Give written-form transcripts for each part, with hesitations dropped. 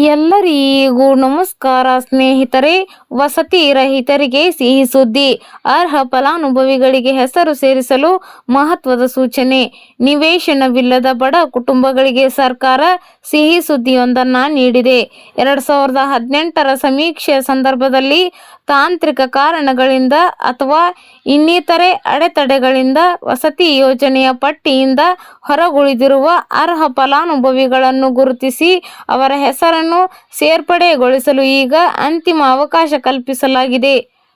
ಎಲ್ಲರಿಗೂ ನಮಸ್ಕಾರ ಸ್ನೇಹಿತರೆ. ವಸತಿ ರಹಿತರಿಗೆ ಸಿಹಿ ಸುದ್ದಿ. ಅರ್ಹ ಫಲಾನುಭವಿಗಳಿಗೆ ಹೆಸರು ಸೇರಿಸಲು ಮಹತ್ವದ ಸೂಚನೆ. ನಿವೇಶನವಿಲ್ಲದ ಬಡ ಕುಟುಂಬಗಳಿಗೆ ಸರ್ಕಾರ ಸಿಹಿ ಸುದ್ದಿಯೊಂದನ್ನ ನೀಡಿದೆ. 2018ರ ಸಮೀಕ್ಷೆಯ ಸಂದರ್ಭದಲ್ಲಿ ತಾಂತ್ರಿಕ ಕಾರಣಗಳಿಂದ ಅಥವಾ ಇನ್ನಿತರೆ ಅಡೆತಡೆಗಳಿಂದ ವಸತಿ ಯೋಜನೆಯ ಪಟ್ಟಿಯಿಂದ ಹೊರಗುಳಿದಿರುವ ಅರ್ಹ ಫಲಾನುಭವಿಗಳನ್ನು ಗುರುತಿಸಿ ಅವರ ಹೆಸರನ್ನು ಸೇರ್ಪಡೆಗೊಳಿಸಲು ಈಗ ಅಂತಿಮ ಅವಕಾಶ ಕಲ್ಪಿಸಲಾಗಿದೆ.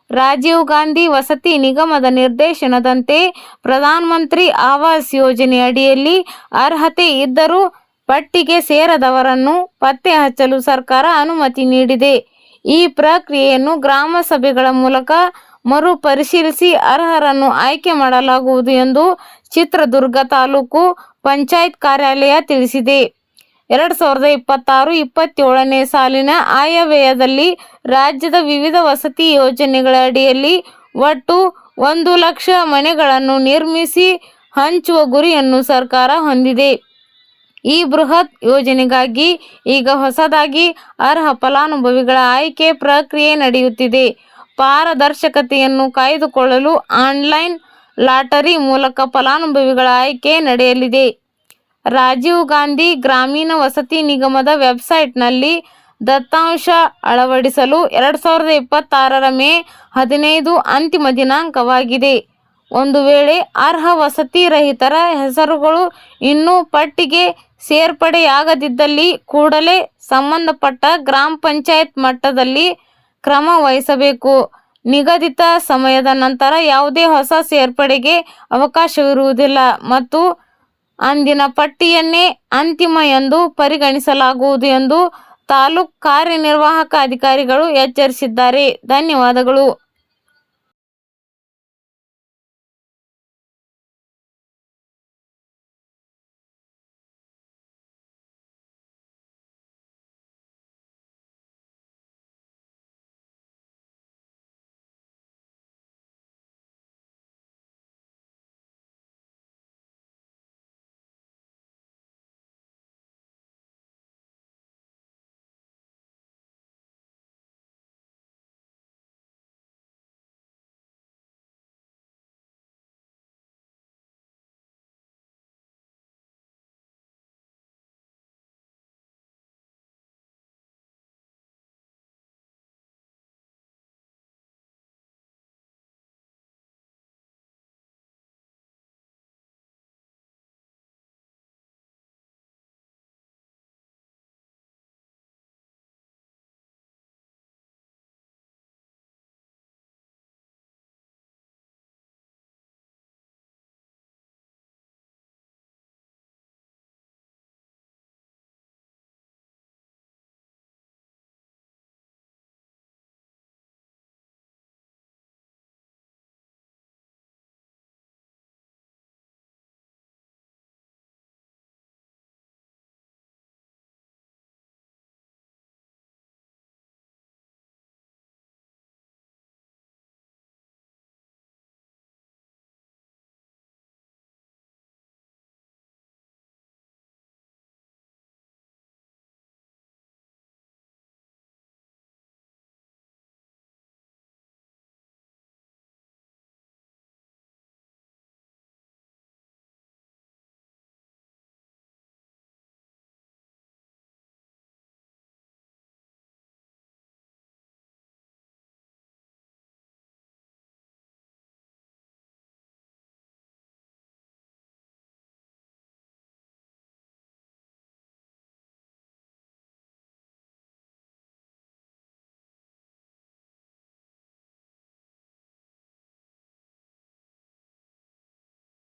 ರಾಜೀವ್ ಗಾಂಧಿ ವಸತಿ ನಿಗಮದ ನಿರ್ದೇಶನದಂತೆ ಪ್ರಧಾನಮಂತ್ರಿ ಆವಾಸ್ ಯೋಜನೆ ಅಡಿಯಲ್ಲಿ ಅರ್ಹತೆ ಇದ್ದರೂ ಪಟ್ಟಿಗೆ ಸೇರದವರನ್ನು ಪತ್ತೆ ಹಚ್ಚಲು ಸರ್ಕಾರ ಅನುಮತಿ ನೀಡಿದೆ. ಈ ಪ್ರಕ್ರಿಯೆಯನ್ನು ಗ್ರಾಮ ಸಭೆಗಳ ಮೂಲಕ ಮರುಪರಿಶೀಲಿಸಿ ಅರ್ಹರನ್ನು ಆಯ್ಕೆ ಮಾಡಲಾಗುವುದು ಎಂದು ಚಿತ್ರದುರ್ಗ ತಾಲೂಕು ಪಂಚಾಯತ್ ಕಾರ್ಯಾಲಯ ತಿಳಿಸಿದೆ. 2026-27ನೇ ಸಾಲಿನ ಆಯವ್ಯಯದಲ್ಲಿ ರಾಜ್ಯದ ವಿವಿಧ ವಸತಿ ಯೋಜನೆಗಳ ಅಡಿಯಲ್ಲಿ ಒಟ್ಟು 1,00,000 ಮನೆಗಳನ್ನು ನಿರ್ಮಿಸಿ ಹಂಚುವ ಗುರಿಯನ್ನು ಸರ್ಕಾರ ಹೊಂದಿದೆ. ಈ ಬೃಹತ್ ಯೋಜನೆಗಾಗಿ ಈಗ ಹೊಸದಾಗಿ ಅರ್ಹ ಫಲಾನುಭವಿಗಳ ಆಯ್ಕೆ ಪ್ರಕ್ರಿಯೆ ನಡೆಯುತ್ತಿದೆ. ಪಾರದರ್ಶಕತೆಯನ್ನು ಕಾಯ್ದುಕೊಳ್ಳಲು ಆನ್ಲೈನ್ ಲಾಟರಿ ಮೂಲಕ ಫಲಾನುಭವಿಗಳ ಆಯ್ಕೆ ನಡೆಯಲಿದೆ. ರಾಜೀವ್ ಗಾಂಧಿ ಗ್ರಾಮೀಣ ವಸತಿ ನಿಗಮದ ವೆಬ್ಸೈಟ್ನಲ್ಲಿ ದತ್ತಾಂಶ ಅಳವಡಿಸಲು 2026ರ ಮೇ 15 ಅಂತಿಮ ದಿನಾಂಕವಾಗಿದೆ. ಒಂದು ವೇಳೆ ಅರ್ಹ ವಸತಿ ರಹಿತರ ಹೆಸರುಗಳು ಇನ್ನೂ ಪಟ್ಟಿಗೆ ಸೇರ್ಪಡೆಯಾಗದಿದ್ದಲ್ಲಿ ಕೂಡಲೇ ಸಂಬಂಧಪಟ್ಟ ಗ್ರಾಮ ಪಂಚಾಯತ್ ಮಟ್ಟದಲ್ಲಿ ಕ್ರಮ ವಹಿಸಬೇಕು. ನಿಗದಿತ ಸಮಯದ ನಂತರ ಯಾವುದೇ ಹೊಸ ಸೇರ್ಪಡೆಗೆ ಅವಕಾಶವಿರುವುದಿಲ್ಲ ಮತ್ತು ಅಂದಿನ ಪಟ್ಟಿಯನ್ನೇ ಅಂತಿಮ ಎಂದು ಪರಿಗಣಿಸಲಾಗುವುದು ಎಂದು ತಾಲೂಕು ಕಾರ್ಯನಿರ್ವಾಹಕ ಅಧಿಕಾರಿಗಳು ಎಚ್ಚರಿಸಿದ್ದಾರೆ. ಧನ್ಯವಾದಗಳು.